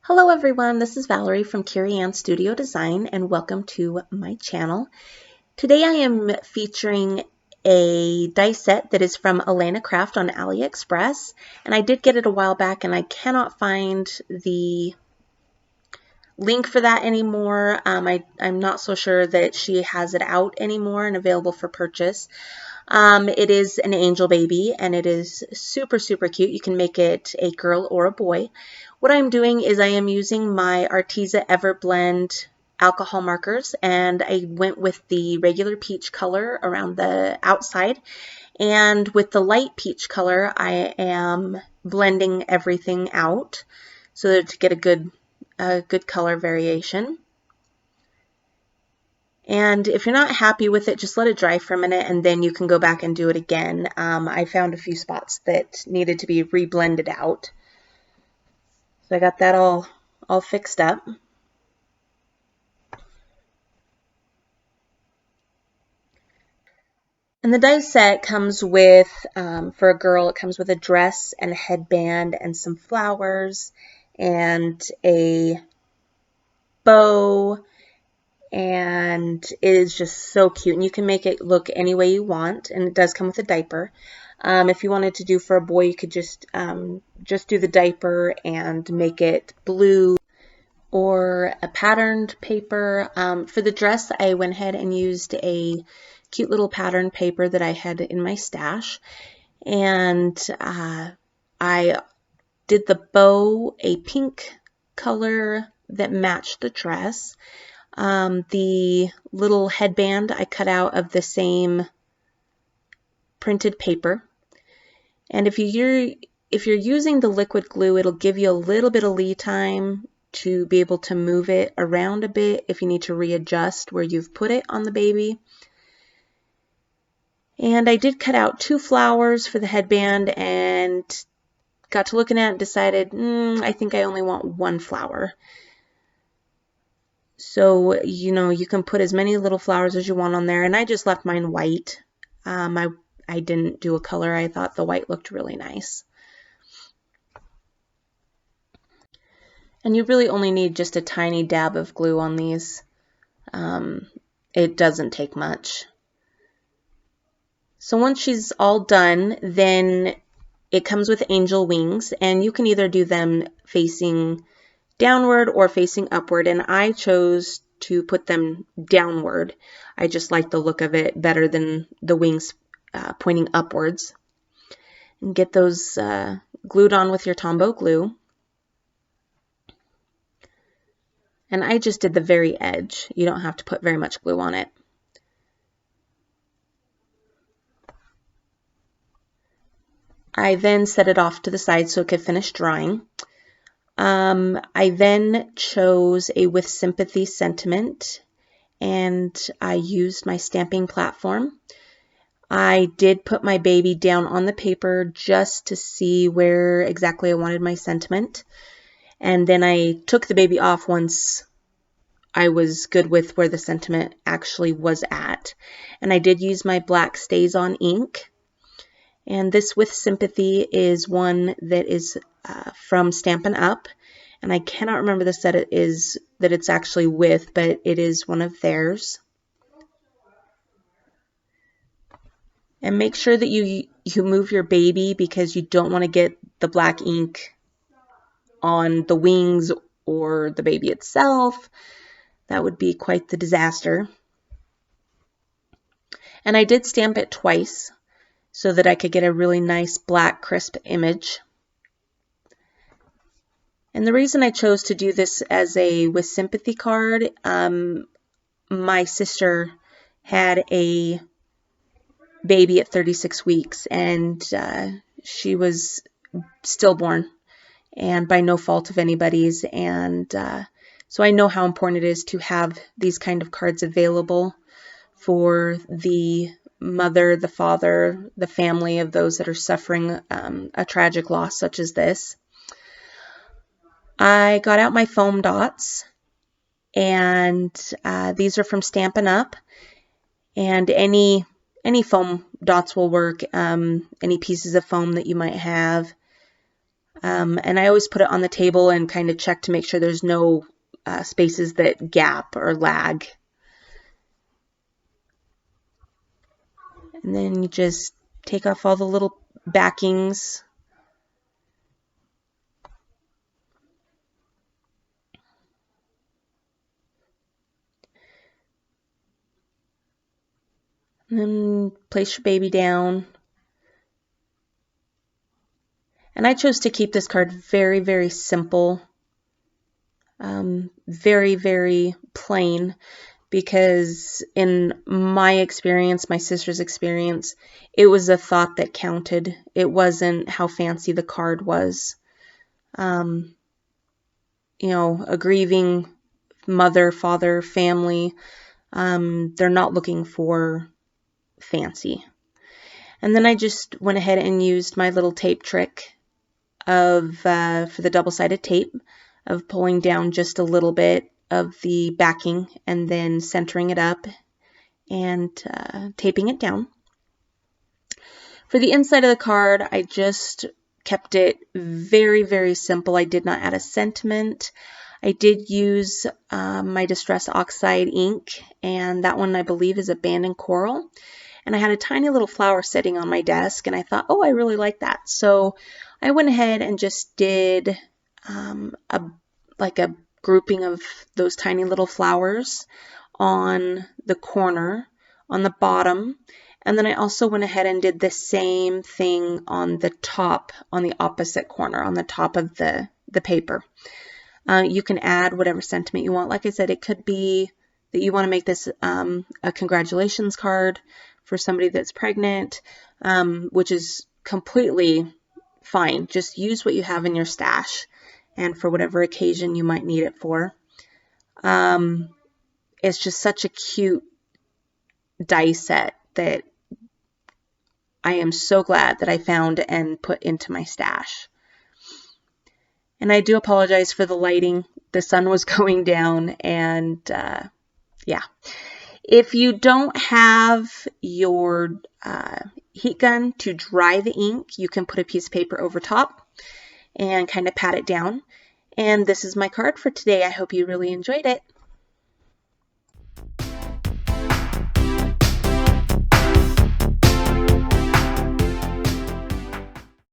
Hello everyone, this is Valerie from Carrie Ann Studio Design and welcome to my channel. Today I am featuring a die set that is from Alina Crafts on AliExpress, and I did get it a while back and I cannot find the link for that anymore. I'm not so sure that she has it out anymore and available for purchase. It is an angel baby and it is super cute. You can make it a girl or a boy. What I'm doing is I am using my Arteza Everblend alcohol markers, and I went with the regular peach color around the outside, and with the light peach color I am blending everything out so that to get a good color variation. And if you're not happy with it, just let it dry for a minute and then you can go back and do it again. I found a few spots that needed to be reblended out. So I got that all fixed up. And the die set comes with, for a girl, it comes with a dress and a headband and some flowers and a bow, and it is just so cute. And you can make it look any way you want, and it does come with a diaper. If you wanted to do for a boy, you could just do the diaper and make it blue or a patterned paper. For the dress, I went ahead and used a cute little patterned paper that I had in my stash, and I did the bow a pink color that matched the dress. The little headband I cut out of the same printed paper. And if you're using the liquid glue, it'll give you a little bit of lead time to be able to move it around a bit if you need to readjust where you've put it on the baby. And I did cut out 2 flowers for the headband and got to looking at it and decided, I think I only want 1 flower. So, you can put as many little flowers as you want on there, and I just left mine white. I didn't do a color. I thought the white looked really nice. And you really only need just a tiny dab of glue on these. It doesn't take much. So once she's all done, then it comes with angel wings, and you can either do them facing downward or facing upward, and I chose to put them downward. I just like the look of it better than the wings pointing upwards. And get those glued on with your Tombow glue. And I just did the very edge. You don't have to put very much glue on it. I then set it off to the side so it could finish drying. I then chose a With Sympathy sentiment, and I used my stamping platform. I did put my baby down on the paper just to see where exactly I wanted my sentiment. And then I took the baby off once I was good with where the sentiment actually was at. And I did use my black Stays On ink. And this With Sympathy is one that is from Stampin' Up. And I cannot remember the set it is that it's actually with, but it is one of theirs. And make sure that you move your baby, because you don't want to get the black ink on the wings or the baby itself. That would be quite the disaster. And I did stamp it twice so that I could get a really nice black crisp image. And the reason I chose to do this as a With Sympathy card, my sister had a baby at 36 weeks, and she was stillborn and by no fault of anybody's, and so I know how important it is to have these kind of cards available for the mother, the father, the family of those that are suffering a tragic loss such as this. I got out my foam dots, and these are from Stampin' Up, and any foam dots will work, any pieces of foam that you might have. And I always put it on the table and kind of check to make sure there's no spaces that gap or lag. And then you just take off all the little backings. And then place your baby down. And I chose to keep this card very, very simple, very, very plain, because in my experience, my sister's experience, it was a thought that counted. It wasn't how fancy the card was. You know, a grieving mother, father, family, they're not looking for fancy. And then I just went ahead and used my little tape trick of for the double-sided tape, of pulling down just a little bit of the backing and then centering it up and taping it down. For the inside of the card, I just kept it very, very simple. I did not add a sentiment. I did use my Distress Oxide ink, and that one I believe is Abandoned Coral. And I had a tiny little flower sitting on my desk, and I thought, oh, I really like that. So I went ahead and just did like a grouping of those tiny little flowers on the corner, on the bottom, and then I also went ahead and did the same thing on the top, on the opposite corner, on the top of the paper. You can add whatever sentiment you want. Like I said, it could be that you want to make this a congratulations card for somebody that's pregnant, which is completely fine. Just use what you have in your stash and for whatever occasion you might need it for. It's just such a cute die set that I am so glad that I found and put into my stash. And I do apologize for the lighting. The sun was going down, and yeah. If you don't have your heat gun to dry the ink, you can put a piece of paper over top and kind of pat it down. And this is my card for today. I hope you really enjoyed it.